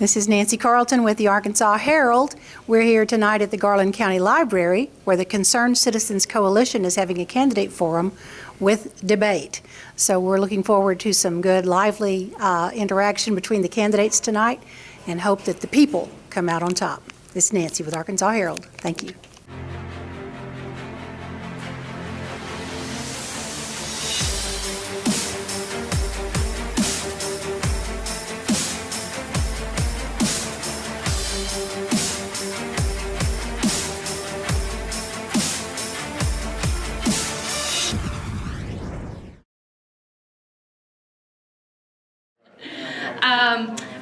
This is Nancy Carlton with the Arkansas Herald. We're here tonight at the Garland County Library where the Concerned Citizens Coalition is having a candidate forum with debate. So we're looking forward to some good, lively interaction between the candidates tonight and hope that the people come out on top. This is Nancy with Arkansas Herald. Thank you.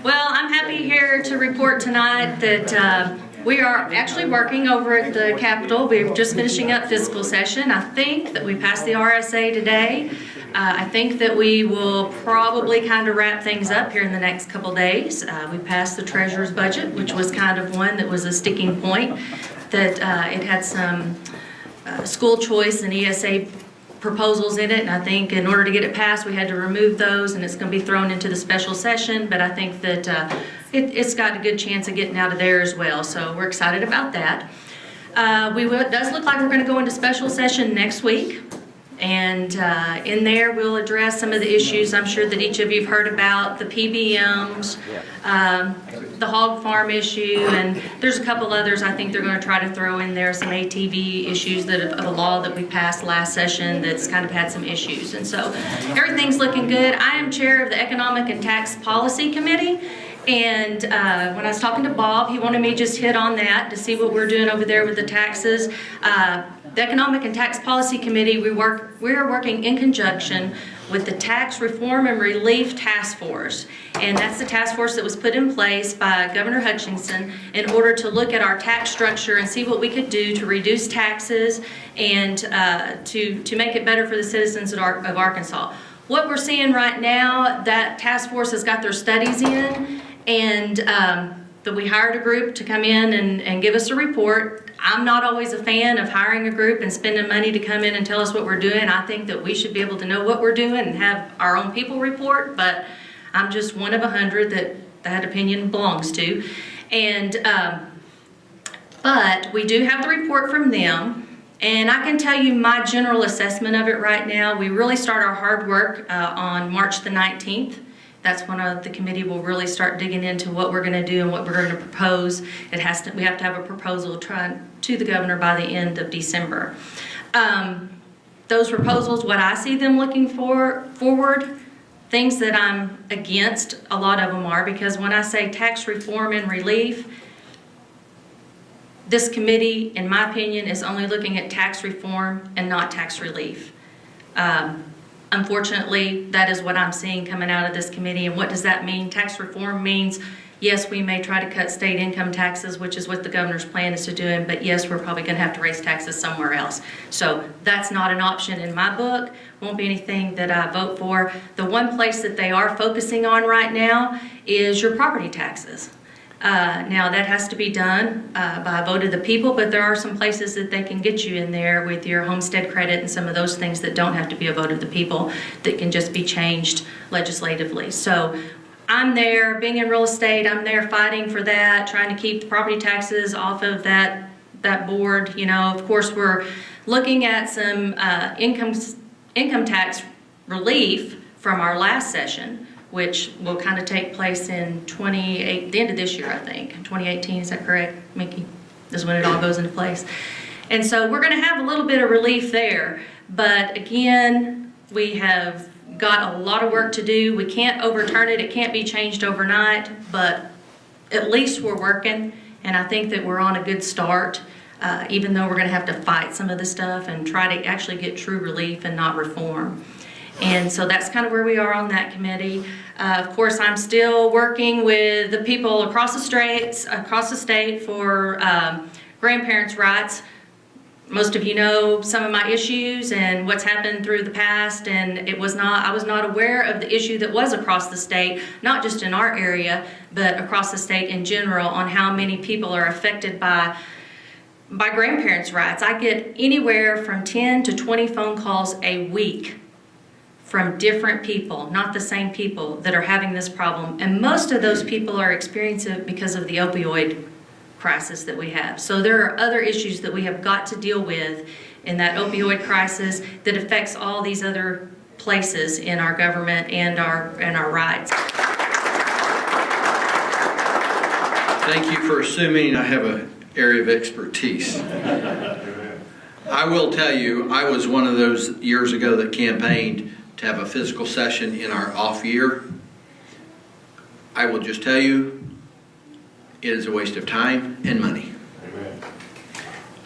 Well, I'm happy here to report tonight that we are actually working over at the Capitol. We're just finishing up fiscal session. I think that we passed the RSA today. I think that we will probably kind of wrap things up here in the next couple days. We passed the treasurer's budget, which was kind of one that was a sticking point, that it had some school choice and ESA proposals in it, and I think in order to get it passed we had to remove those, and it's going to be thrown into the special session, but I think that it's got a good chance of getting out of there as well, so we're excited about that. It does look like we're going to go into special session next week, and in there we'll address some of the issues I'm sure that each of you have heard about, the PBMs, the hog farm issue, and there's a couple others I think they're going to try to throw in there, some ATV issues of a law that we passed last session that's kind of had some issues. And so everything's looking good. I am chair of the Economic and Tax Policy Committee, and when I was talking to Bob, he wanted me to just hit on that to see what we're doing over there with the taxes. The Economic and Tax Policy Committee, we are working in conjunction with the Tax Reform and Relief Task Force. And that's the task force that was put in place by Governor Hutchinson in order to look at our tax structure and see what we could do to reduce taxes and to make it better for the citizens of Arkansas. What we're seeing right now, that task force has got their studies in, and that we hired a group to come in and give us a report. I'm not always a fan of hiring a group and spending money to come in and tell us what we're doing. I think that we should be able to know what we're doing and have our own people report, but I'm just one of 100 that that opinion belongs to. And but we do have the report from them, and I can tell you my general assessment of it right now. We really start our hard work on March the 19th. That's when the committee will really start digging into what we're going to do and what we're going to propose. We have to have a proposal to the governor by the end of December. Those proposals, what I see them looking forward, things that I'm against, a lot of them are, because when I say tax reform and relief, this committee, in my opinion, is only looking at tax reform and not tax relief. Unfortunately, that is what I'm seeing coming out of this committee. And what does that mean? Tax reform means, yes, we may try to cut state income taxes, which is what the governor's plan is to do, but yes, we're probably going to have to raise taxes somewhere else. So that's not an option in my book. Won't be anything that I vote for. The one place that they are focusing on right now is your property taxes. Now that has to be done by a vote of the people, but there are some places that they can get you in there with your homestead credit and some of those things that don't have to be a vote of the people, that can just be changed legislatively. So I'm there, being in real estate, I'm there fighting for that, trying to keep the property taxes off of that board. You know, of course, we're looking at some income tax relief from our last session, which will kind of take place in the end of this year, I think. 2018, is that correct, Mickey? Is when it all goes into place. And so we're going to have a little bit of relief there. But again, we have got a lot of work to do. We can't overturn it. It can't be changed overnight. But at least we're working. And I think that we're on a good start, even though we're going to have to fight some of the stuff and try to actually get true relief and not reform. And so that's kind of where we are on that committee. Of course, I'm still working with the people across the state for grandparents' rights. Most of you know some of my issues and what's happened through the past, and I was not aware of the issue that was across the state, not just in our area, but across the state in general, on how many people are affected by grandparents' rights. I get anywhere from 10 to 20 phone calls a week from different people, not the same people, that are having this problem. And most of those people are experiencing it because of the opioid crisis that we have. So there are other issues that we have got to deal with in that opioid crisis that affects all these other places in our government and our rights. Thank you for assuming I have an area of expertise. I will tell you, I was one of those years ago that campaigned to have a physical session in our off year. I will just tell you, it is a waste of time and money. Amen.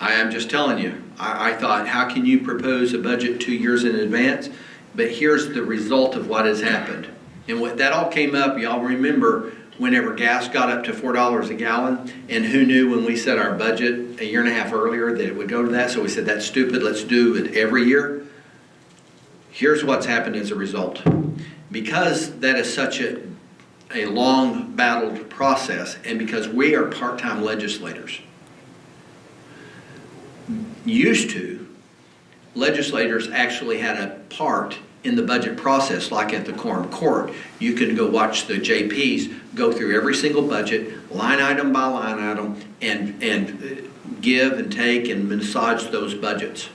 I am just telling you, I thought, how can you propose a budget 2 years in advance? But here's the result of what has happened. And what that all came up, y'all remember whenever gas got up to $4 a gallon, and who knew when we set our budget a year and a half earlier that it would go to that? So we said, that's stupid, let's do it every year. Here's what's happened as a result. Because that is such a long battled process, and because we are part-time legislators, used to, legislators actually had a part in the budget process, like at the quorum court. You can go watch the JPs go through every single budget, line item by line item, and give and take and massage those budgets.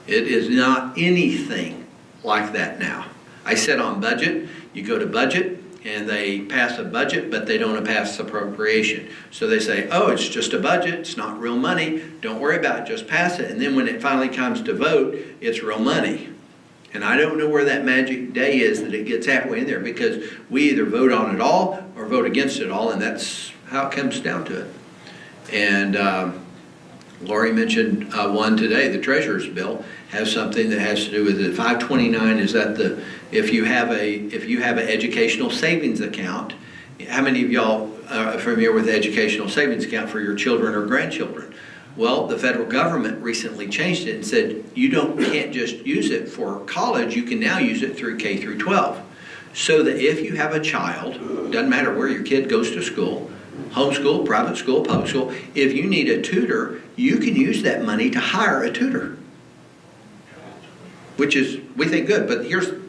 It is not anything like that now. I said on budget, you go to budget and they pass a budget, but they don't pass appropriation. So they say, oh, it's just a budget, it's not real money, don't worry about it, just pass it. And then when it finally comes to vote, it's real money. And I don't know where that magic day is that it gets halfway in there, because we either vote on it all or vote against it all, and that's how it comes down to it. And Lori mentioned one today, the treasurer's bill has something that has to do with it. 529 is that if you have an educational savings account. How many of y'all are familiar with the educational savings account for your children or grandchildren? Well, the federal government recently changed it and said you can't just use it for college, you can now use it through K through 12. So that if you have a child, doesn't matter where your kid goes to school, homeschool, private school, public school, if you need a tutor, you can use that money to hire a tutor. Which is, we think, good, but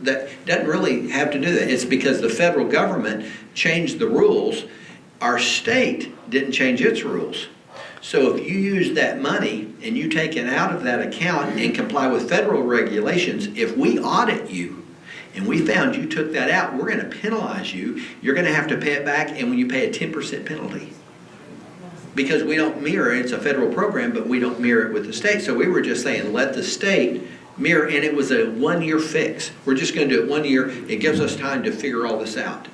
that doesn't really have to do that. It's because the federal government changed the rules. Our state didn't change its rules. So if you use that money and you take it out of that account and comply with federal regulations, if we audit you and we found you took that out, we're going to penalize you. You're going to have to pay it back, and when you pay a 10% penalty. Because we don't mirror, it's a federal program, but we don't mirror it with the state. So we were just saying, let the state mirror, and it was a 1 year fix. We're just going to do it 1 year. It gives us time to figure all this out.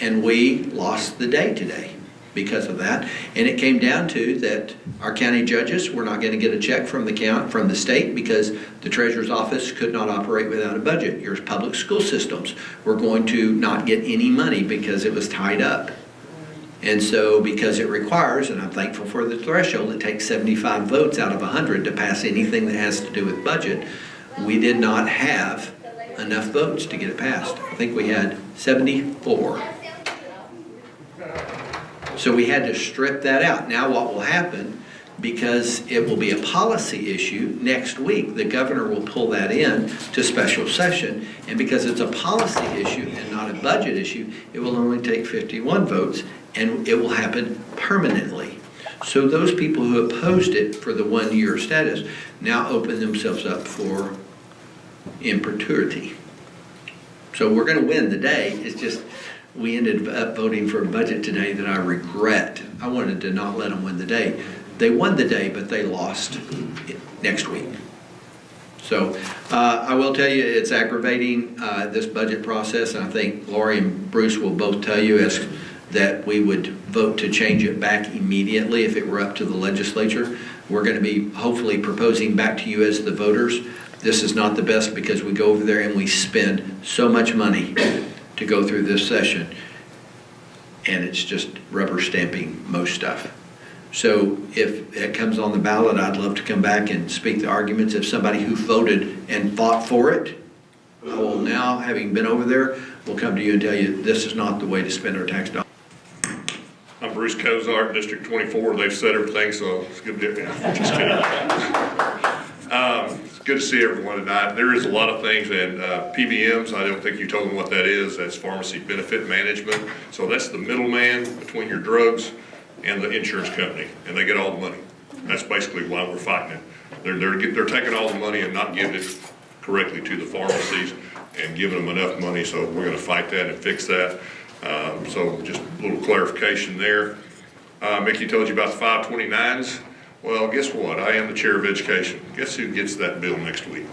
And we lost the day today because of that. And it came down to that our county judges were not going to get a check from the state because the treasurer's office could not operate without a budget. Your public school systems were going to not get any money because it was tied up. And so because it requires, and I'm thankful for the threshold, it takes 75 votes out of 100 to pass anything that has to do with budget, we did not have enough votes to get it passed. I think we had 74. So we had to strip that out. Now what will happen, because it will be a policy issue next week, the governor will pull that in to special session, and because it's a policy issue and not a budget issue, it will only take 51 votes, and it will happen permanently. So those people who opposed it for the 1 year status now open themselves up for in perpetuity. So we're going to win the day. It's just we ended up voting for a budget today that I regret. I wanted to not let them win the day. They won the day, but they lost next week. So I will tell you, it's aggravating, this budget process. And I think Lori and Bruce will both tell you that we would vote to change it back immediately if it were up to the legislature. We're going to be hopefully proposing back to you as the voters. This is not the best because we go over there and we spend so much money to go through this session, and it's just rubber stamping most stuff. So if it comes on the ballot, I'd love to come back and speak the arguments. If somebody who voted and fought for it, I will now, having been over there, will come to you and tell you this is not the way to spend our tax dollars. I'm Bruce Cozart, District 24. They've said everything, so it's good to get me. Just kidding. It's good to see everyone tonight. There is a lot of things, and PBMs, I don't think you told them what that is. That's pharmacy benefit management. So that's the middleman between your drugs and the insurance company, and they get all the money. That's basically why we're fighting it. They're taking all the money and not giving it correctly to the pharmacies and giving them enough money, so we're gonna fight that and fix that. So just a little clarification there. Mickey told you about the 529s. Well, guess what? I am the chair of education. Guess who gets that bill next week?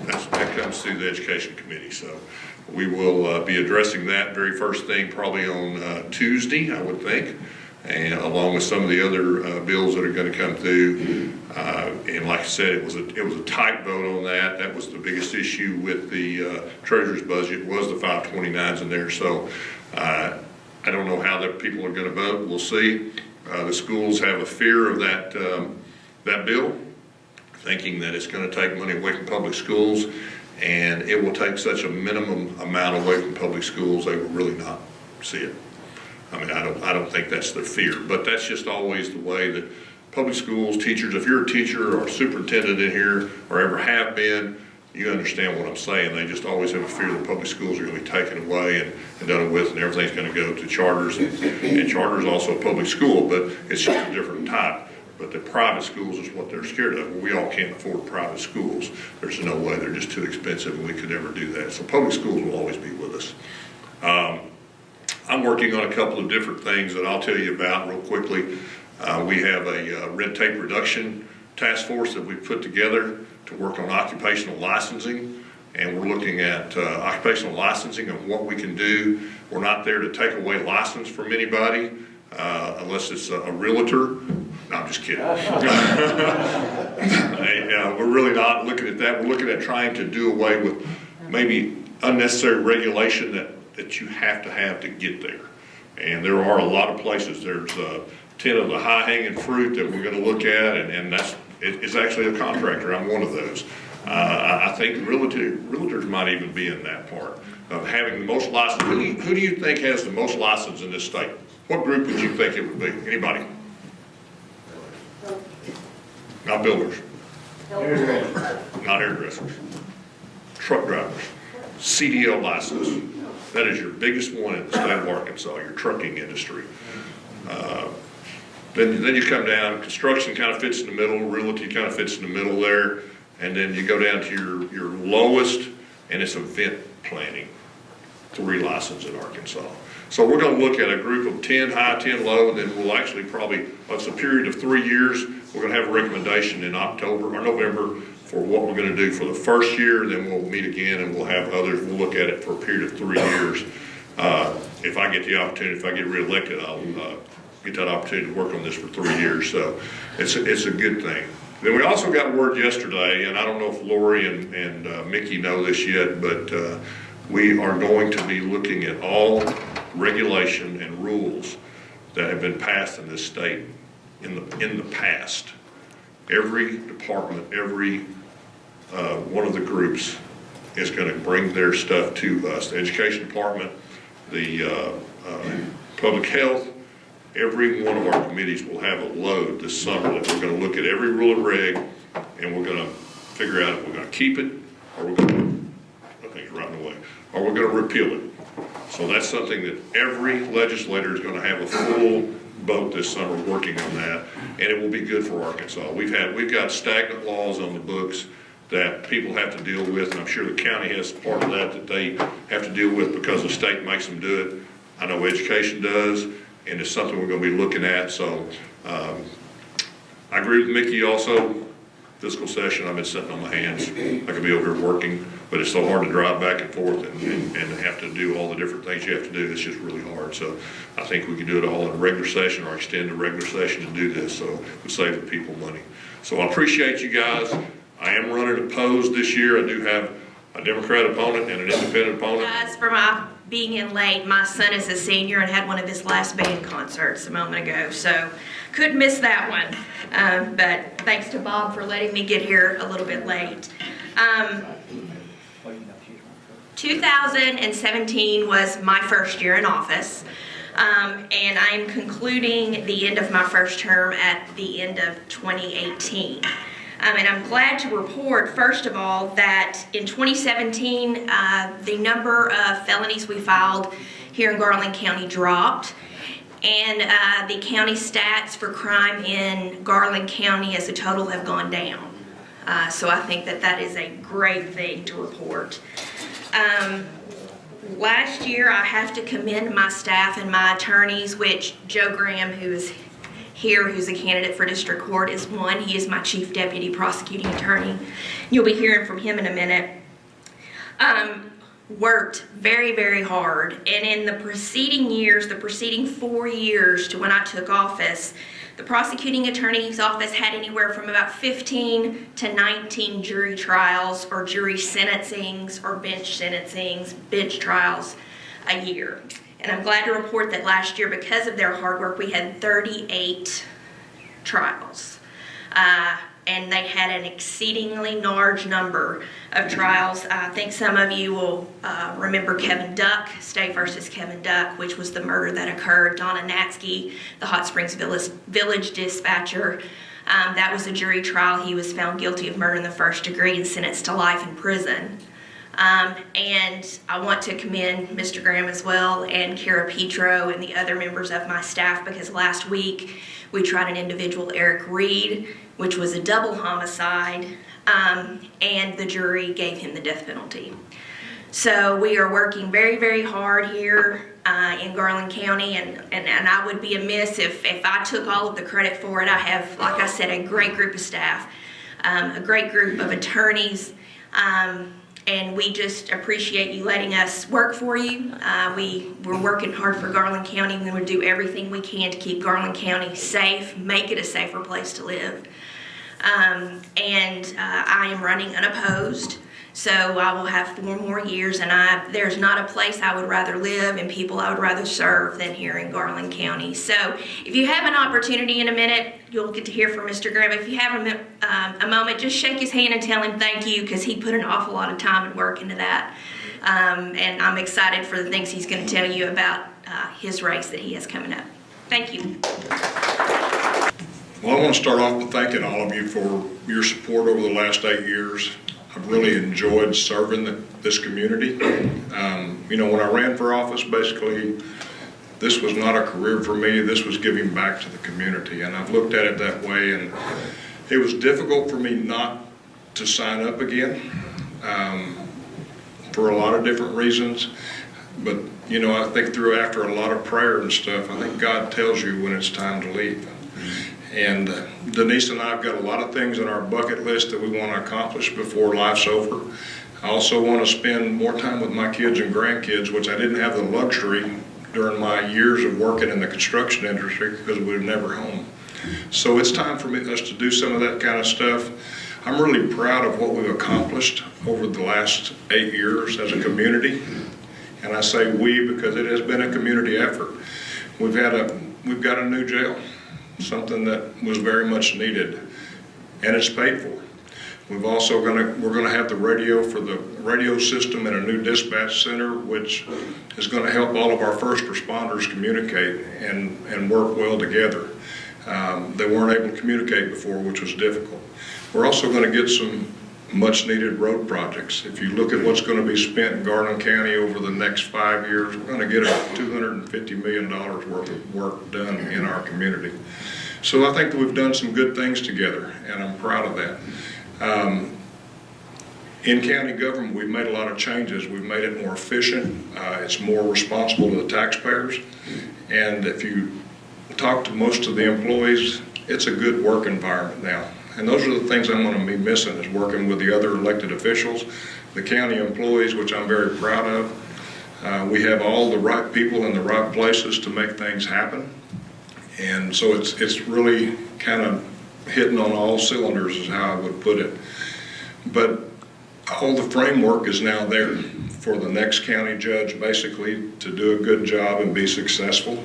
That comes through the education committee. So we will be addressing that very first thing probably on Tuesday, I would think, and along with some of the other bills that are going to come through. And like I said, it was a tight vote on that. That was the biggest issue with the treasurer's budget, was the 529s in there. So I don't know how the people are going to vote. We'll see. The schools have a fear of that bill, thinking that it's going to take money away from public schools, and it will take such a minimum amount away from public schools, they will really not see it. I mean, I don't think that's their fear, but that's just always the way that public schools, teachers, if you're a teacher or a superintendent in here, or ever have been, you understand what I'm saying. They just always have a fear that public schools are going to be taken away and done away with, and everything's going to go to charters. And charters also a public school, but it's just a different type. But the private schools is what they're scared of. Well, we all can't afford private schools. There's no way. They're just too expensive, and we could never do that. So public schools will always be with us. I'm working on a couple of different things that I'll tell you about real quickly. We have a red tape reduction task force that we've put together to work on occupational licensing, and we're looking at occupational licensing and what we can do. We're not there to take away license from anybody unless it's a realtor. No, I'm just kidding. We're really not looking at that. We're looking at trying to do away with maybe unnecessary regulation that you have to get there. And there are a lot of places. There's 10 of the high-hanging fruit that we're going to look at, and it's actually a contractor. I'm one of those. I think realtors might even be in that part of having the most license. Who do you think has the most license in this state? What group would you think it would be? Anybody? Not builders. Not hairdressers. Truck drivers. CDL license. That is your biggest one in the state of Arkansas, your trucking industry. Then you come down, construction kind of fits in the middle, realty kind of fits in the middle there, and then you go down to your lowest, and it's event planning, 3 license in Arkansas. So we're going to look at a group of 10 high, 10 low, and then we'll actually probably, it's a period of 3 years, we're going to have a recommendation in October or November for what we're going to do for the first year, then we'll meet again and we'll have others, we'll look at it for a period of 3 years. If I get the opportunity, if I get reelected, I'll get that opportunity to work on this for 3 years, so it's a good thing. Then we also got word yesterday, and I don't know if Lori and Mickey know this yet, but we are going to be looking at all regulation and rules that have been passed in this state in the past. Every department, every one of the groups is going to bring their stuff to us. The education department, the public health, every one of our committees will have a load this summer that we're going to look at every rule and reg, and we're going to figure out if we're going to keep it, or we're going to, I think it's right away, or we're going to repeal it. So that's something that every legislator is going to have a full boat this summer working on that, and it will be good for Arkansas. We've got stagnant laws on the books that people have to deal with, and I'm sure the county has part of that they have to deal with because the state makes them do it. I know education does, and it's something we're going to be looking at. So I agree with Mickey also. Fiscal session, I've been sitting on my hands. I could be over here working, but it's so hard to drive back and forth and have to do all the different things you have to do. It's just really hard. So I think we can do it all in a regular session or extend the regular session to do this, so we save the people money. So I appreciate you guys. I am running opposed this year. I do have a Democrat opponent and an independent opponent. Guys, for my being in late, my son is a senior and had one of his last band concerts a moment ago, so couldn't miss that one. But thanks to Bob for letting me get here a little bit late. 2017 was my first year in office, and I am concluding the end of my first term at the end of 2018. And I'm glad to report, first of all, that in 2017, the number of felonies we filed here in Garland County dropped. And the county stats for crime in Garland County as a total have gone down. So I think that that is a great thing to report. Last year, I have to commend my staff and my attorneys, which Joe Graham, who is here, who's a candidate for district court, is one. He is my chief deputy prosecuting attorney. You'll be hearing from him in a minute. Worked very, very hard. And in the preceding years, the preceding 4 years to when I took office, the prosecuting attorney's office had anywhere from about 15 to 19 jury trials or jury sentencings or bench sentencings, bench trials a year. And I'm glad to report that last year, because of their hard work, we had 38 trials. And they had an exceedingly large number of trials. I think some of you will remember Kevin Duck, State versus Kevin Duck, which was the murder that occurred. Donna Natsky, the Hot Springs Village dispatcher. That was a jury trial. He was found guilty of murder in the first degree and sentenced to life in prison. And I want to commend Mr. Graham as well and Kara Petro and the other members of my staff, because last week we tried an individual, Eric Reed, which was a double homicide, and the jury gave him the death penalty. So we are working very, very hard here in Garland County, and I would be amiss if I took all of the credit for it. I have, like I said, a great group of staff, a great group of attorneys, and we just appreciate you letting us work for you. We're working hard for Garland County. We will do everything we can to keep Garland County safe, make it a safer place to live. And I am running unopposed, so I will have 4 more years, and there's not a place I would rather live and people I would rather serve than here in Garland County. So if you have an opportunity in a minute, you'll get to hear from Mr. Graham. If you have a moment, just shake his hand and tell him thank you, because he put an awful lot of time and work into that. And I'm excited for the things he's going to tell you about his race that he has coming up. Thank you. Well, I want to start off with thanking all of you for your support over the last 8 years. I've really enjoyed serving this community. You know, when I ran for office, basically, this was not a career for me. This was giving back to the community, and I've looked at it that way. And it was difficult for me not to sign up again for a lot of different reasons. But, you know, I think after a lot of prayer and stuff, I think God tells you when it's time to leave. And Denise and I have got a lot of things on our bucket list that we want to accomplish before life's over. I also want to spend more time with my kids and grandkids, which I didn't have the luxury during my years of working in the construction industry because we were never home. So it's time for us to do some of that kind of stuff. I'm really proud of what we've accomplished over the last 8 years as a community. And I say we because it has been a community effort. We've got a new jail, something that was very much needed, and it's paid for. We're going to have the radio system in a new dispatch center, which is going to help all of our first responders communicate and work well together. They weren't able to communicate before, which was difficult. We're also going to get some much needed road projects. If you look at what's going to be spent in Garland County over the next 5 years, we're going to get $250 million worth of work done in our community. So I think that we've done some good things together, and I'm proud of that. In county government, we've made a lot of changes. We've made it more efficient. It's more responsible to the taxpayers. And if you talk to most of the employees, it's a good work environment now. And those are the things I'm going to be missing, is working with the other elected officials, the county employees, which I'm very proud of. We have all the right people in the right places to make things happen. And so it's really kind of hitting on all cylinders is how I would put it. But all the framework is now there for the next county judge basically to do a good job and be successful,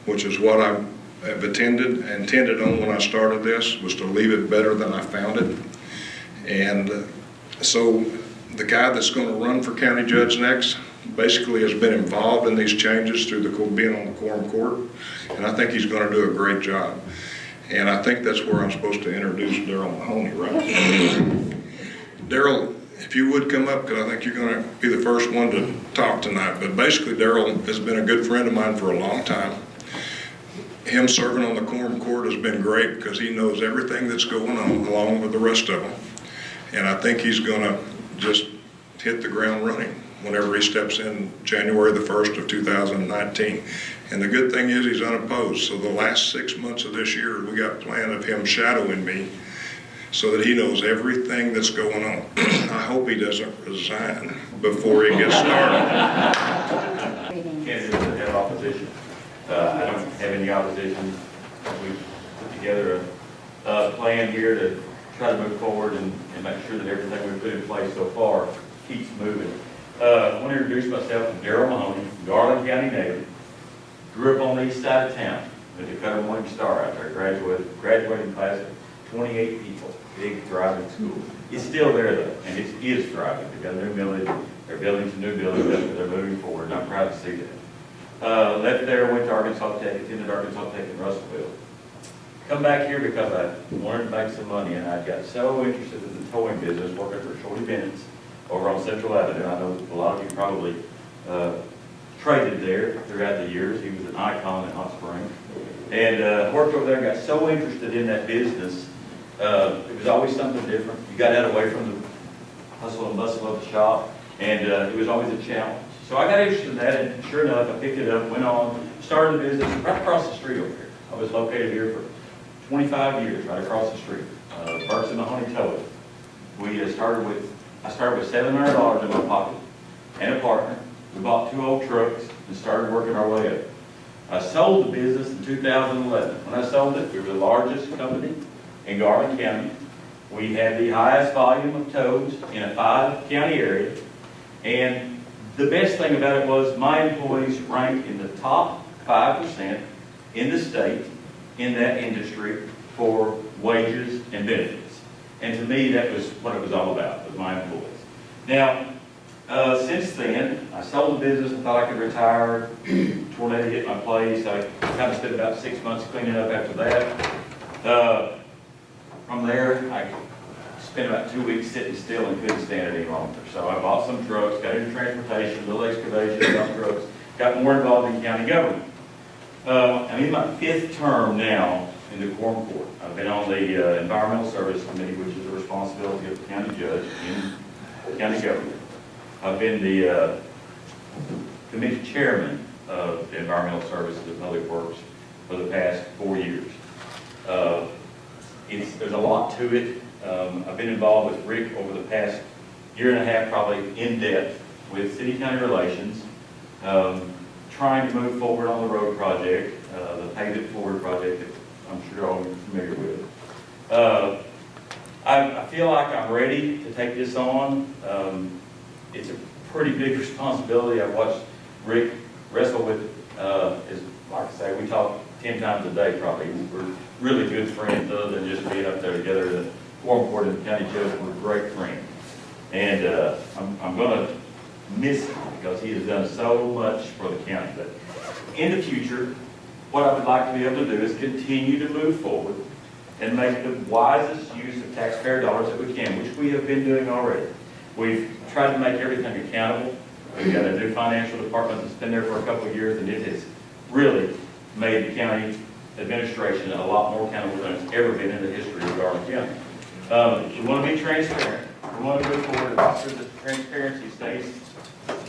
which is what I have intended on when I started this, was to leave it better than I found it. And so the guy that's going to run for county judge next basically has been involved in these changes through being on the quorum court, and I think he's going to do a great job. And I think that's where I'm supposed to introduce Daryl Mahoney, right? Daryl, if you would come up, because I think you're going to be the first one to talk tonight. But basically, Daryl has been a good friend of mine for a long time. Him serving on the Quorum Court has been great because he knows everything that's going on along with the rest of them. And I think he's going to just hit the ground running whenever he steps in January the 1st of 2019. And the good thing is he's unopposed. So the last 6 months of this year, we got a plan of him shadowing me so that he knows everything that's going on. I hope he doesn't resign before he gets started. Candidates that have opposition. I don't have any opposition. We put together a plan here to try to move forward and make sure that everything we've put in place so far keeps moving. I want to introduce myself. I'm Daryl Mahoney, Garland County native. Grew up on the east side of town. Went to Cutter Morning Star out there. Graduating class of 28 people. Big, thriving school. It's still there though, and it is thriving. They've got a new village. They're building some new buildings. They're moving forward, and I'm proud to see that. Left there, went to Arkansas Tech, attended Arkansas Tech in Russellville. Come back here because I wanted to make some money, and I got so interested in the towing business, working for Shorty Bennett's over on Central Avenue. I know a lot of you probably traded there throughout the years. He was an icon in Hot Springs. And worked over there and got so interested in that business. It was always something different. You got out away from the hustle and bustle of the shop, and it was always a challenge. So I got interested in that, and sure enough, I picked it up, went on, started the business right across the street over here. I was located here for 25 years, right across the street. Burks and Mahoney Towing. I started with $700 in my pocket and a partner. We bought 2 old trucks and started working our way up. I sold the business in 2011. When I sold it, we were the largest company in Garland County. We had the highest volume of tows in a 5-county area. And the best thing about it was my employees ranked in the top 5% in the state in that industry for wages and benefits. And to me, that was what it was all about, was my employees. Now, since then, I sold the business and thought I could retire. Tornado hit my place. I kind of spent about 6 months cleaning up after that. From there, I spent about 2 weeks sitting still and couldn't stand it any longer. So I bought some trucks, got into transportation, little excavation, dump trucks, got more involved in county government. I'm in my 5th term now in the Quorum Court. I've been on the Environmental Service Committee, which is the responsibility of the county judge in county government. I've been the committee chairman of the Environmental Services and Public Works for the past 4 years. There's a lot to it. I've been involved with Rick over the past year and a half, probably in depth, with city-county relations, trying to move forward on the road project, the Pave It Forward project that I'm sure all you're familiar with. I feel like I'm ready to take this on. It's a pretty big responsibility. I've watched Rick wrestle with, like I say, we talk 10 times a day probably. We're really good friends other than just being up there together. The Quorum Court and the county judge were great friends. And I'm going to miss him because he has done so much for the county. But in the future, what I would like to be able to do is continue to move forward and make the wisest use of taxpayer dollars that we can, which we have been doing already. We've tried to make everything accountable. We've got a new financial department that's been there for a couple of years, and it has really made the county administration a lot more accountable than it's ever been in the history of Garland County. We want to be transparent. We want to move forward and make sure that transparency stays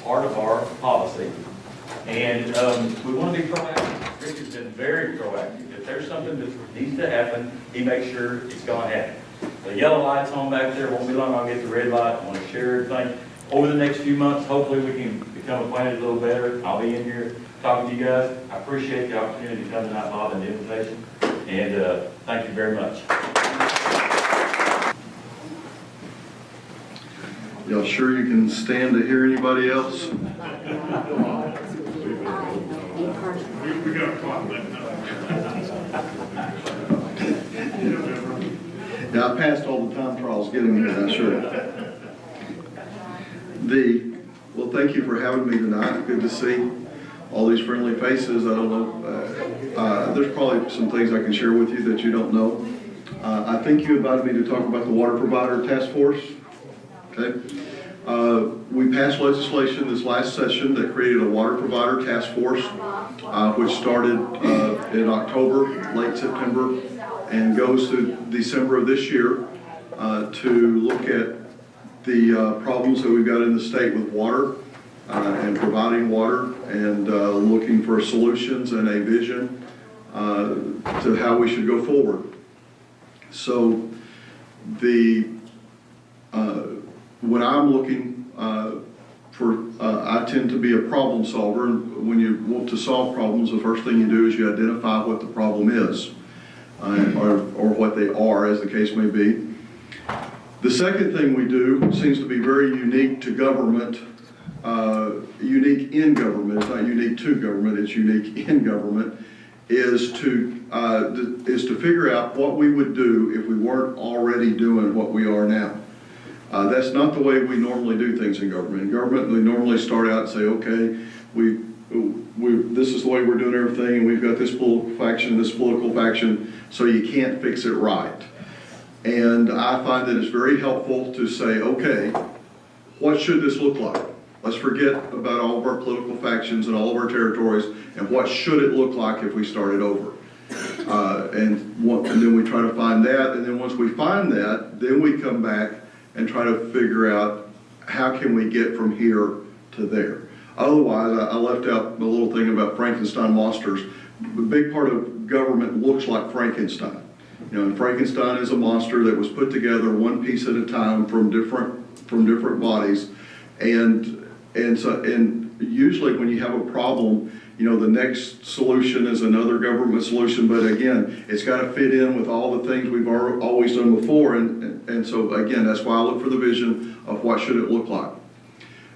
part of our policy. And we want to be proactive. Rick has been very proactive. If there's something that needs to happen, he makes sure it's going to happen. The yellow light's on back there. Won't be long I'll get the red light. I want to share everything. Over the next few months, hopefully we can become acquainted a little better. I'll be in here talking to you guys. I appreciate the opportunity to come tonight, Bob, and the invitation. And thank you very much. Y'all sure you can stand to hear anybody else? We got a clock left. Yeah, I passed all the time trials getting here, that's sure. Well, thank you for having me tonight. Good to see all these friendly faces. I don't know. There's probably some things I can share with you that you don't know. I think you invited me to talk about the water provider task force. Okay. We passed legislation this last session that created a water provider task force, which started in October, late September, and goes to December of this year to look at the problems that we've got in the state with water and providing water and looking for solutions and a vision to how we should go forward. So when I'm looking I tend to be a problem solver, and when you want to solve problems, the first thing you do is you identify what the problem is, or what they are, as the case may be. The second thing we do seems to be very unique to government, unique in government. It's not unique to government, it's unique in government, is to figure out what we would do if we weren't already doing what we are now. That's not the way we normally do things in government. In government, we normally start out and say, okay, this is the way we're doing everything, and we've got this political faction, so you can't fix it right. And I find that it's very helpful to say, okay, what should this look like? Let's forget about all of our political factions and all of our territories, and what should it look like if we started over? And then we try to find that, and then once we find that, then we come back and try to figure out how can we get from here to there. Otherwise, I left out the little thing about Frankenstein monsters. The big part of government looks like Frankenstein. You know, and Frankenstein is a monster that was put together one piece at a time from different bodies, and usually when you have a problem, you know, the next solution is another government solution, but again, it's got to fit in with all the things we've always done before, and so again, that's why I look for the vision of what should it look like.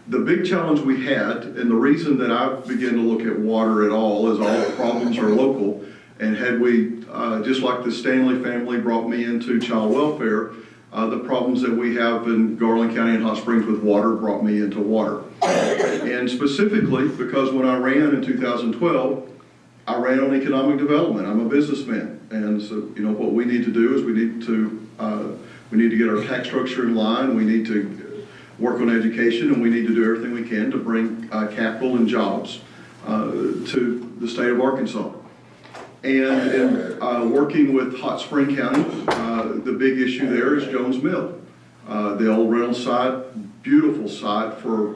The big challenge we had, and the reason that I began to look at water at all, is all the problems are local, and had we, just like the Stanley family brought me into child welfare, the problems that we have in Garland County and Hot Springs with water brought me into water. And specifically, because when I ran in 2012, I ran on economic development. I'm a businessman. And so, you know, what we need to do is we need to get our tax structure in line. We need to work on education, and we need to do everything we can to bring capital and jobs to the state of Arkansas. And in working with Hot Spring County, the big issue there is Jones Mill. The old rental site, beautiful site for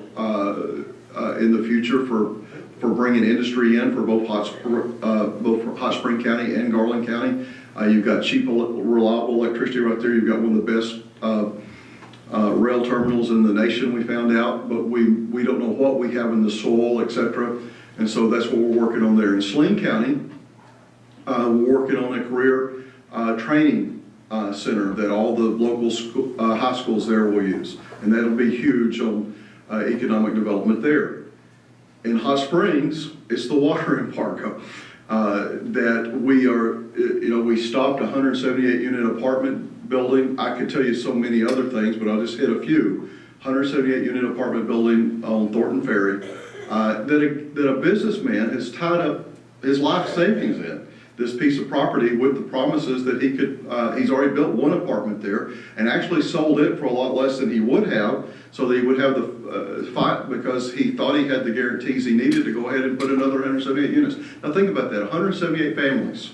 in the future for bringing industry in for both Hot Spring County and Garland County. You've got cheap, reliable electricity right there. You've got one of the best rail terminals in the nation, we found out, but we don't know what we have in the soil, etc. And so that's what we're working on there. In Sling County, we're working on a career training center that all the local high schools there will use. And that'll be huge on economic development there. In Hot Springs, it's the water embargo that we are, we stopped a 178 unit apartment building. I could tell you so many other things, but I'll just hit a few. 178 unit apartment building on Thornton Ferry that a businessman has tied up his life savings in. This piece of property with the promises that he could, he's already built one apartment there and actually sold it for a lot less than he would have, so that he would have the fight because he thought he had the guarantees he needed to go ahead and put another 178 units. Now think about that, 178 families.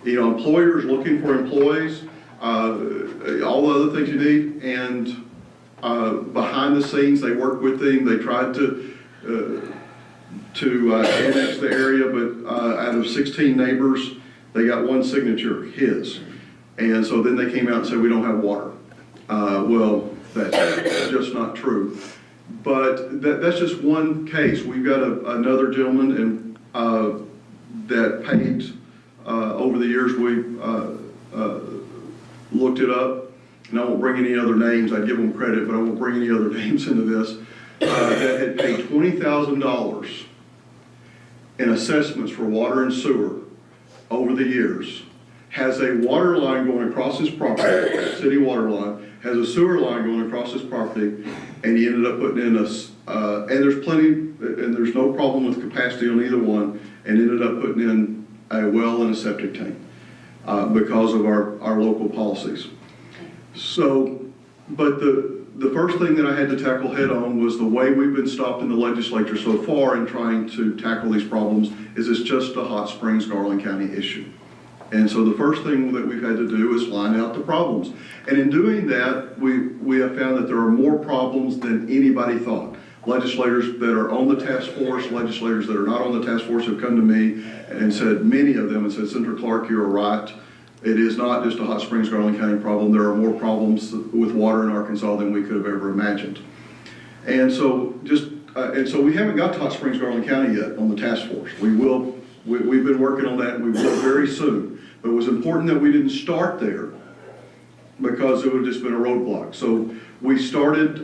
You know, employers looking for employees, all the other things you need, and behind the scenes they worked with him, they tried to annex the area, but out of 16 neighbors, they got one signature, his. And so then they came out and said, we don't have water. Well, that's just not true. But that's just one case. We've got another gentleman that paid, over the years, we looked it up, and I won't bring any other names. I'd give them credit, but I won't bring any other names into this, that had paid $20,000 in assessments for water and sewer over the years, has a water line going across his property, city water line, has a sewer line going across his property, and he ended up putting in a and there's plenty, and there's no problem with capacity on either one, and ended up putting in a well and a septic tank because of our local policies. So, but the first thing that I had to tackle head on was the way we've been stopped in the legislature so far in trying to tackle these problems is it's just a Hot Springs, Garland County issue. And so the first thing that we've had to do is line out the problems. And in doing that, we have found that there are more problems than anybody thought. Legislators that are on the task force, legislators that are not on the task force have come to me and said, many of them, and said, Senator Clark, you're right. It is not just a Hot Springs, Garland County problem. There are more problems with water in Arkansas than we could have ever imagined. And so so we haven't got to Hot Springs, Garland County yet on the task force. We will, we've been working on that, and we will very soon. But it was important that we didn't start there because it would have just been a roadblock. So we started,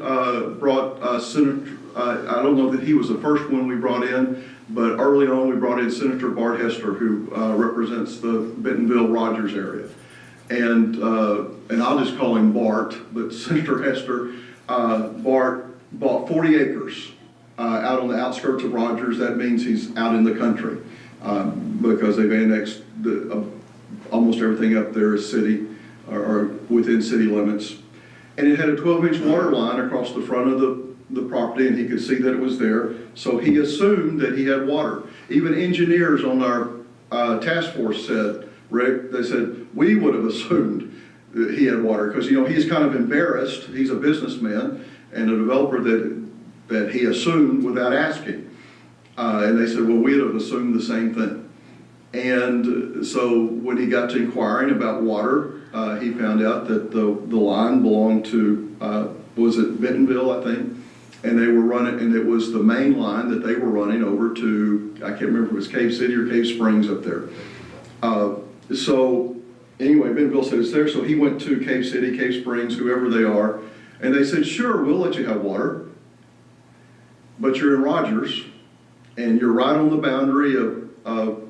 brought Senator, I don't know that he was the first one we brought in, but early on we brought in Senator Bart Hester, who represents the Bentonville-Rogers area. And I'll just call him Bart, but Senator Hester, Bart bought 40 acres out on the outskirts of Rogers. That means he's out in the country because they've annexed almost everything up there is city or within city limits. And it had a 12-inch water line across the front of the property, and he could see that it was there. So he assumed that he had water. Even engineers on our task force said, Rick, they said, we would have assumed that he had water because, you know, he's kind of embarrassed. He's a businessman and a developer that he assumed without asking. And they said, well, we'd have assumed the same thing. And so when he got to inquiring about water, he found out that the line belonged to, was it Bentonville, I think? And they were running, and it was the main line that they were running over to, I can't remember if it was Cave City or Cave Springs up there. So anyway, Bentonville said it's there, so he went to Cave City, Cave Springs, whoever they are, and they said, sure, we'll let you have water, but you're in Rogers, and you're right on the boundary of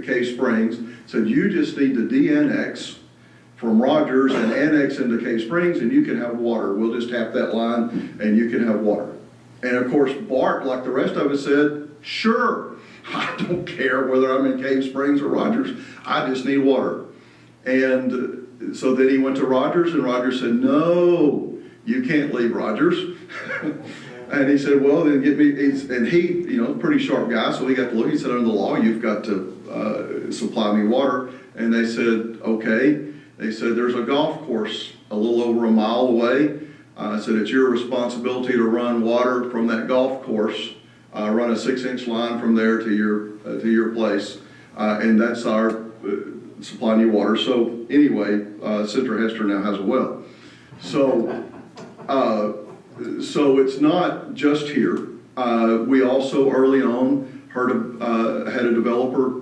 Cave Springs. Said you just need to de-annex from Rogers and annex into Cave Springs, and you can have water. We'll just tap that line, and you can have water. And of course, Bart, like the rest of us, said, sure, I don't care whether I'm in Cave Springs or Rogers. I just need water. And so then he went to Rogers, and Rogers said, no, you can't leave Rogers. And he said, well, then get me, and he, you know, pretty sharp guy, so he got to look. He said, under the law, you've got to supply me water. And they said, okay. They said, there's a golf course a little over a mile away. Said, it's your responsibility to run water from that golf course, run a 6-inch line from there to your place. And that's our supplying you water. So anyway, Senator Hester now has a well. So it's not just here. We also early on had a developer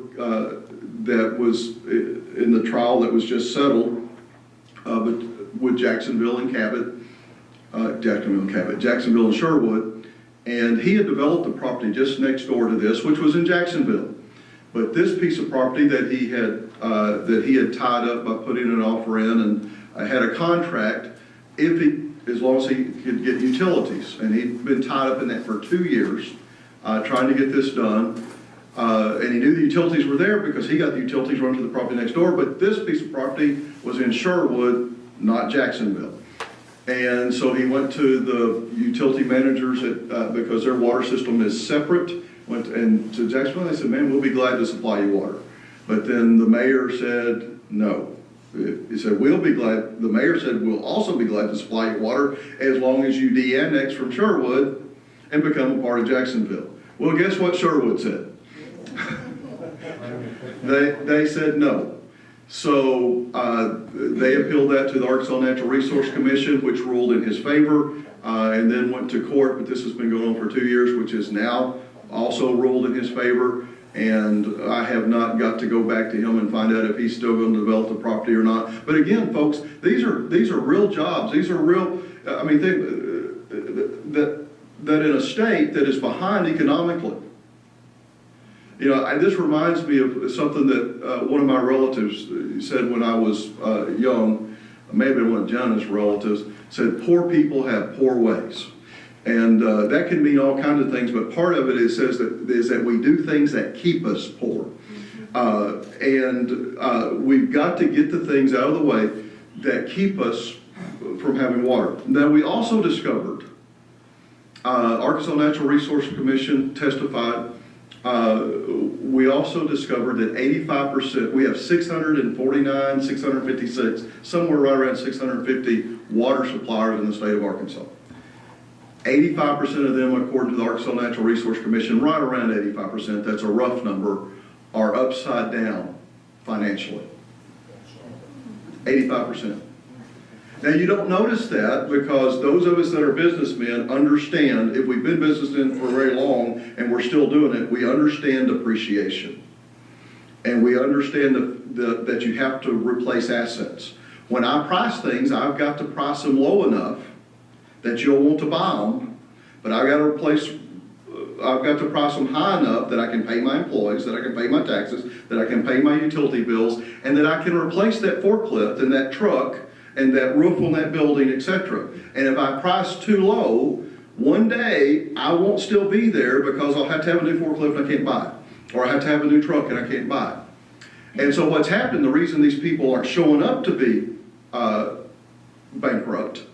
that was in the trial that was just settled with Jacksonville and Jacksonville and Sherwood, and he had developed a property just next door to this, which was in Jacksonville. But this piece of property that he had tied up by putting an offer in and had a contract, as long as he could get utilities, and he'd been tied up in that for 2 years, trying to get this done. And he knew the utilities were there because he got the utilities run to the property next door, but this piece of property was in Sherwood, not Jacksonville. And so he went to the utility managers because their water system is separate, went to Jacksonville, and they said, man, we'll be glad to supply you water. But then the mayor said, no. He said, we'll be glad, the mayor said, we'll also be glad to supply you water as long as you de-annex from Sherwood and become a part of Jacksonville. Well, guess what Sherwood said? They said no. So they appealed that to the Arkansas Natural Resource Commission, which ruled in his favor, and then went to court, but this has been going on for 2 years, which is now also ruled in his favor. And I have not got to go back to him and find out if he's still going to develop the property or not. But again, folks, these are real jobs. These are real, I mean, that in a state that is behind economically. You know, this reminds me of something that one of my relatives said when I was young, maybe one of Jonah's relatives, said, poor people have poor ways. And that can mean all kinds of things, but part of it is that we do things that keep us poor. We've got to get the things out of the way that keep us from having water. Now, we also discovered, Arkansas Natural Resource Commission testified, we also discovered that 85%, we have 649, 656, somewhere right around 650 water suppliers in the state of Arkansas. 85% of them, according to the Arkansas Natural Resource Commission, right around 85%, that's a rough number, are upside down financially. 85%. Now, you don't notice that because those of us that are businessmen understand, if we've been businessmen for very long and we're still doing it, we understand depreciation. And we understand that you have to replace assets. When I price things, I've got to price them low enough that you'll want to buy them, but I've got to price them high enough that I can pay my employees, that I can pay my taxes, that I can pay my utility bills, and that I can replace that forklift and that truck and that roof on that building, etc. And if I price too low, one day I won't still be there because I'll have to have a new forklift and I can't buy it. Or I have to have a new truck and I can't buy it. And so what's happened, the reason these people aren't showing up to be bankrupt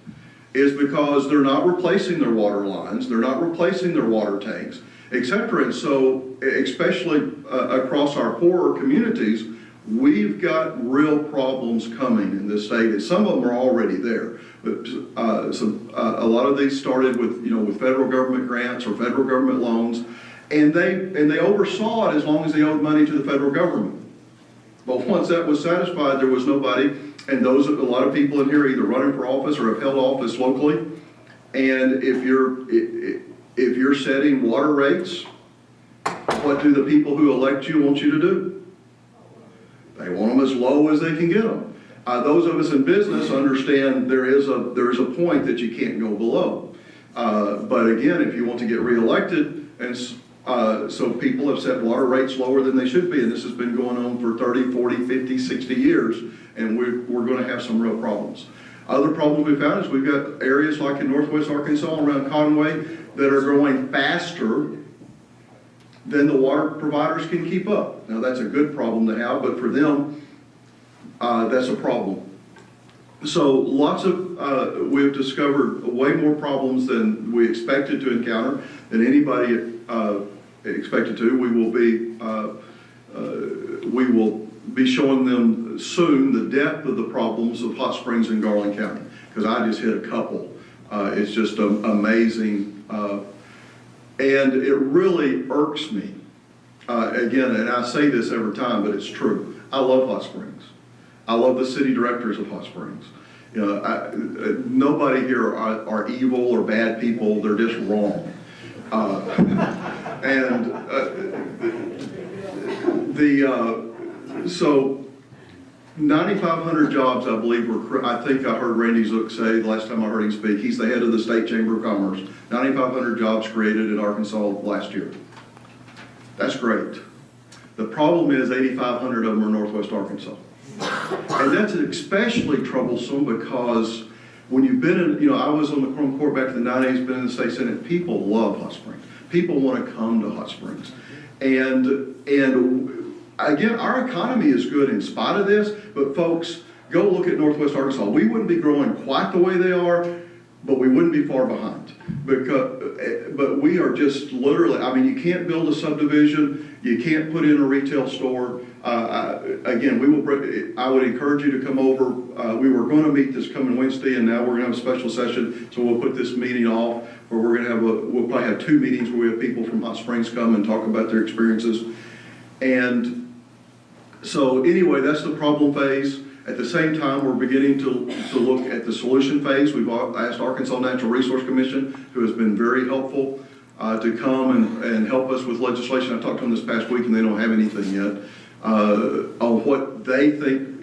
is because they're not replacing their water lines, they're not replacing their water tanks, etc. And so, especially across our poorer communities, we've got real problems coming in this state, and some of them are already there. But a lot of these started with federal government grants or federal government loans, and they oversaw it as long as they owed money to the federal government. But once that was satisfied, there was nobody, and a lot of people in here are either running for office or have held office locally. And if you're setting water rates, what do the people who elect you want you to do? They want them as low as they can get them. Those of us in business understand there is a point that you can't go below. But again, if you want to get reelected, and so people have set water rates lower than they should be, and this has been going on for 30, 40, 50, 60 years, and we're going to have some real problems. Other problems we found is we've got areas like in northwest Arkansas around Conway that are growing faster than the water providers can keep up. Now that's a good problem to have, but for them, that's a problem. So we've discovered way more problems than we expected to encounter, than anybody expected to. We will be showing them soon the depth of the problems of hot springs in Garland County, because I just hit a couple. It's just amazing. And it really irks me, again, and I say this every time, but it's true. I love Hot Springs. I love the city directors of Hot Springs. Nobody here are evil or bad people. They're just wrong. So 9,500 jobs, I believe, I think I heard Randy Zook say the last time I heard him speak, he's the head of the State Chamber of Commerce, 9,500 jobs created in Arkansas last year. That's great. The problem is 8,500 of them are Northwest Arkansas. And that's especially troublesome because when you've been in, I was on the Chrome Court back in the 90s, been in the State Senate, people love Hot Springs. People want to come to Hot Springs. And again, our economy is good in spite of this, but folks, go look at Northwest Arkansas. We wouldn't be growing quite the way they are, but we wouldn't be far behind. But we are just literally, you can't build a subdivision, you can't put in a retail store. Again, I would encourage you to come over. We were going to meet this coming Wednesday, and now we're going to have a special session, so we'll put this meeting off, where we'll probably have 2 meetings where we have people from Hot Springs come and talk about their experiences. And so anyway, that's the problem phase. At the same time, we're beginning to look at the solution phase. We've asked Arkansas Natural Resource Commission, who has been very helpful, to come and help us with legislation. I talked to them this past week, and they don't have anything yet on what they think,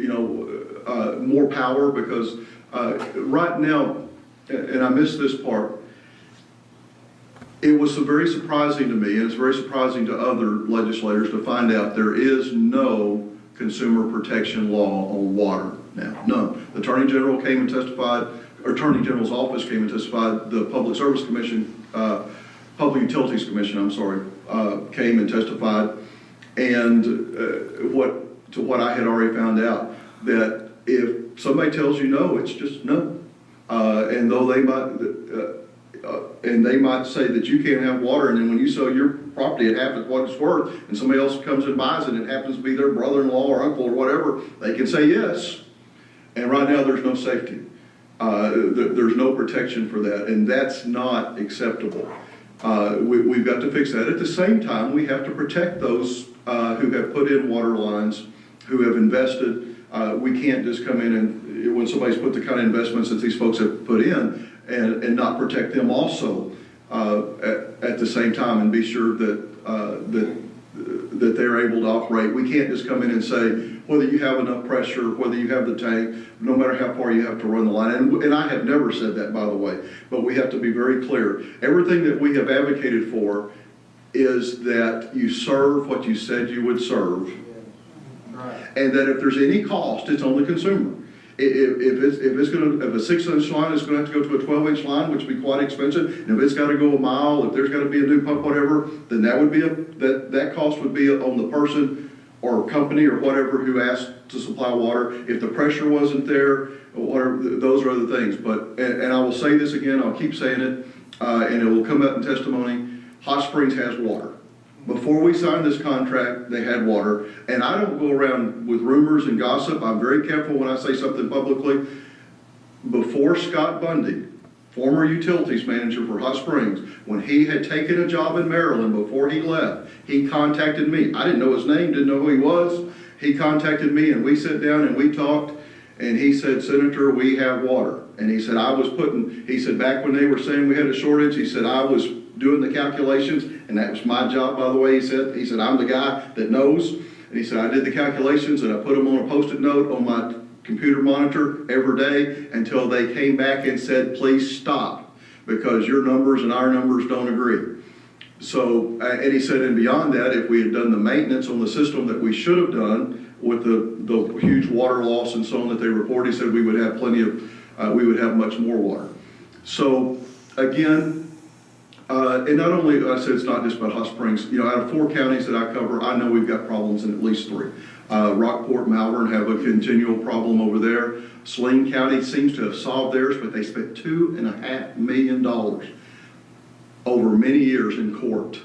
more power, because right now, and I missed this part, it was very surprising to me, and it's very surprising to other legislators to find out there is no consumer protection law on water now. None. The Attorney General came and testified Attorney General's office came and testified, the Public Service Commission, Public Utilities Commission, I'm sorry, came and testified, and what I had already found out, that if somebody tells you no, it's just no. And though they might say that you can't have water, and then when you sell your property at half of what it's worth, and somebody else comes and buys it, and it happens to be their brother-in-law or uncle or whatever, they can say yes. And right now, there's no safety. There's no protection for that, and that's not acceptable. We've got to fix that. At the same time, we have to protect those who have put in water lines, who have invested. We can't just come in and, when somebody's put the kind of investments that these folks have put in, and not protect them also at the same time, and be sure that they're able to operate. We can't just come in and say whether you have enough pressure, whether you have the tank, no matter how far you have to run the line. And I have never said that, by the way, but we have to be very clear. Everything that we have advocated for is that you serve what you said you would serve, and that if there's any cost, it's on the consumer. If a 6-inch line is going to have to go to a 12-inch line, which would be quite expensive, and if it's got to go a mile, if there's got to be a new pump, whatever, then that would be that cost would be on the person or company or whatever who asked to supply water. If the pressure wasn't there, or whatever, those are other things. But and I will say this again, I'll keep saying it, and it will come out in testimony. Hot Springs has water. Before we signed this contract, they had water. And I don't go around with rumors and gossip. I'm very careful when I say something publicly. Before Scott Bundy, former utilities manager for Hot Springs, when he had taken a job in Maryland before he left, he contacted me. I didn't know his name, didn't know who he was. He contacted me, and we sat down and we talked. And he said, Senator, we have water. And he said, back when they were saying we had a shortage, he said, I was doing the calculations, and that was my job, by the way. He said, I'm the guy that knows. And he said, I did the calculations, and I put them on a Post-it note on my computer monitor every day until they came back and said, please stop, because your numbers and our numbers don't agree. So, and he said, and beyond that, if we had done the maintenance on the system that we should have done with the huge water loss and so on that they report, he said we would have we would have much more water. So, again, and not only, I said it's not just about Hot Springs, out of 4 counties that I cover, I know we've got problems in at least 3. Rockport, Malvern have a continual problem over there. Saline County seems to have solved theirs, but they spent $2.5 million over many years in court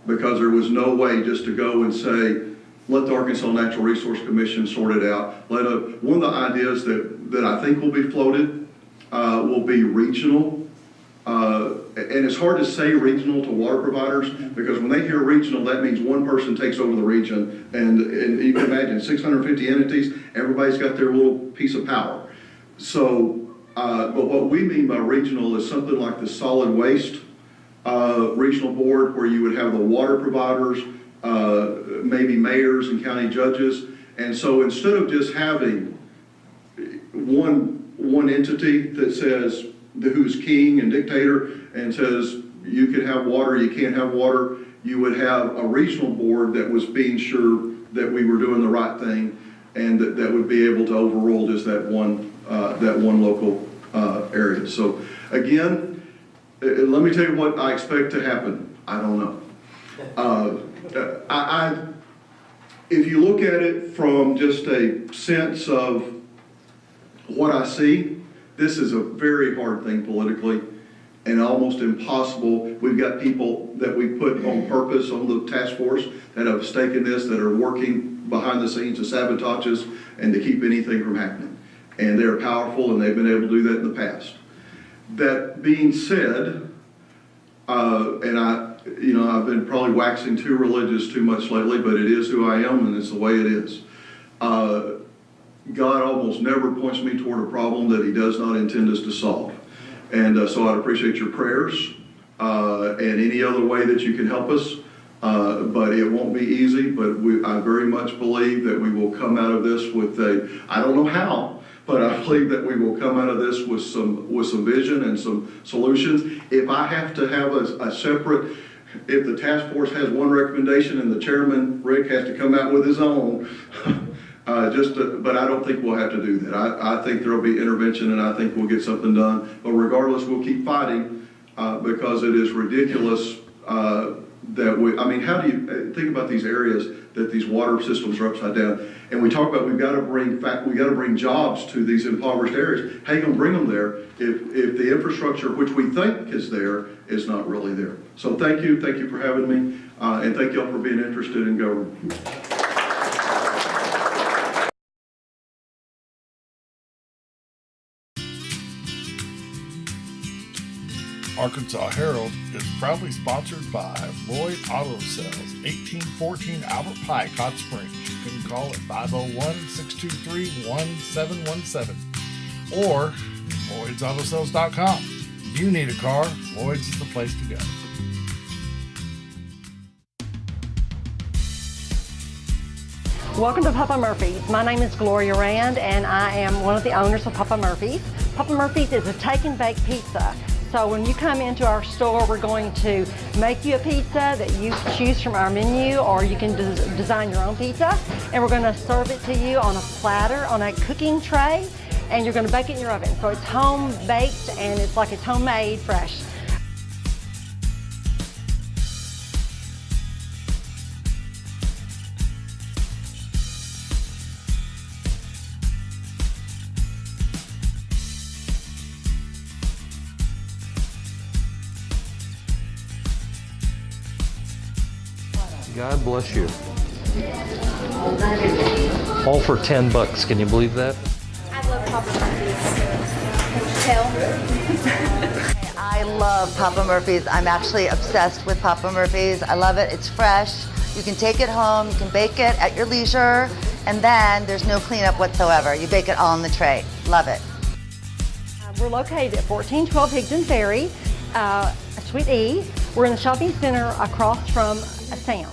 because there was no way just to go and say, let the Arkansas Natural Resource Commission sort it out. One of the ideas that I think will be floated will be regional. And it's hard to say regional to water providers because when they hear regional, that means one person takes over the region. And you can imagine 650 entities, everybody's got their little piece of power. So, but what we mean by regional is something like the solid waste regional board, where you would have the water providers, maybe mayors and county judges. And so instead of just having one entity that says who's king and dictator and says you can have water, you can't have water, you would have a regional board that was being sure that we were doing the right thing, and that would be able to overrule just that one local area. So again, let me tell you what I expect to happen. I don't know. If you look at it from just a sense of what I see, this is a very hard thing politically and almost impossible. We've got people that we put on purpose on the task force that have a stake in this, that are working behind the scenes to sabotage us and to keep anything from happening. And they're powerful, and they've been able to do that in the past. That being said, and I've been probably waxing too religious too much lately, but it is who I am, and it's the way it is. God almost never points me toward a problem that he does not intend us to solve. And so I'd appreciate your prayers and any other way that you can help us. But it won't be easy, but I very much believe that we will come out of this with I don't know how, but I believe that we will come out of this with some vision and some solutions. If I have to have a separate, if the task force has one recommendation and the chairman, Rick, has to come out with his own, But I don't think we'll have to do that. I think there'll be intervention, and I think we'll get something done. But regardless, we'll keep fighting because it is ridiculous that we, I mean, how do you think about these areas that these water systems are upside down? And we talk about we got to bring jobs to these impoverished areas. How you gonna bring them there if the infrastructure which we think is there is not really there? So thank you for having me, and thank y'all for being interested in government. Arkansas Herald is proudly sponsored by Lloyd Auto Sales, 1814 Albert Pike, Hot Springs. You can call at 501-623-1717 or LloydsAutoSales.com. If you need a car, Lloyd's is the place to go. Welcome to Papa Murphy's. My name is Gloria Rand, and I am one of the owners of Papa Murphy's. Papa Murphy's is a take and bake pizza. So when you come into our store, we're going to make you a pizza that you choose from our menu, or you can design your own pizza. And we're going to serve it to you on a platter, on a cooking tray, and you're going to bake it in your oven. So it's home baked and it's like it's homemade, fresh. God bless you. All for $10. Can you believe that? I love Papa Murphy's. I love Papa Murphy's. I'm actually obsessed with Papa Murphy's. I love it. It's fresh. You can take it home. You can bake it at your leisure. And then there's no cleanup whatsoever. You bake it all on the tray. Love it. We're located at 1412 Higdon Ferry, Suite E. We're in the shopping center across from a Sam's.